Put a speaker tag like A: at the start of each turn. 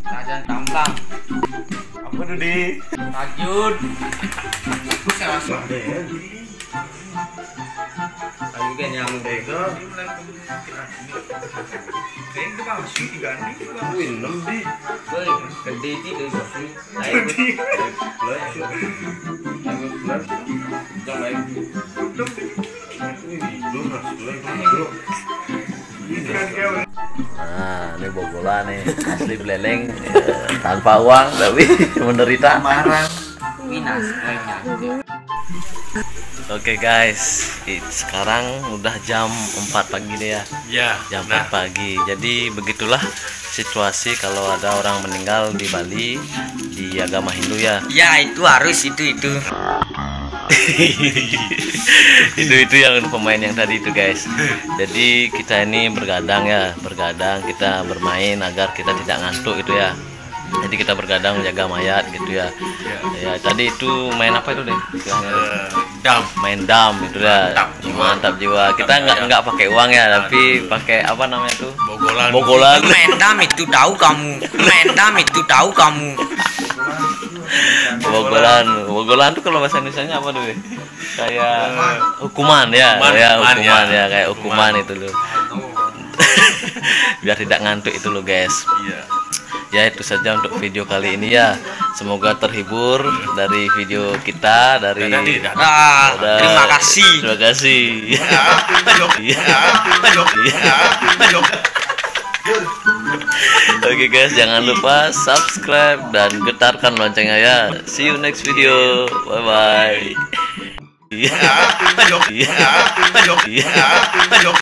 A: Rajan Tamblang.
B: Apa tuh di?
A: Rajun. Ayo kan yang
B: Tega.
C: Tega bang, sih diganti bang.
B: Wih, 6 di.
A: gede itu dari sofi.
D: Nah, ini bobola nih asli beleleng tanpa uang tapi menderita.
A: Marang. Minas banyak.
D: Oke guys, sekarang udah jam 4 pagi deh ya.
C: Ya.
D: Jam 4 pagi. Jadi begitulah situasi kalau ada orang meninggal di Bali di agama Hindu ya.
A: Ya itu harus itu.
D: itu yang pemain yang tadi itu guys. Jadi kita ini bergadang kita bermain agar kita tidak ngantuk itu ya. Jadi kita bergadang menjaga mayat gitu ya. Ya tadi itu main apa itu deh? Main dam itu ya. Mantap jiwa. Kita nggak pakai uang ya, tapi pakai apa namanya tuh? Bogolan.
A: Main dam itu tahu kamu.
D: Bogolan tuh kalau bahasa Indonesianya apa tuh? Kayak hukuman ya. Hukuman ya, kayak hukuman itu loh. Biar tidak ngantuk itu loh guys. Ya itu saja untuk video kali ini ya. Semoga terhibur dari video kita dari
A: terima kasih.
D: Oke guys, jangan lupa subscribe dan getarkan loncengnya ya. See you next video. Bye bye.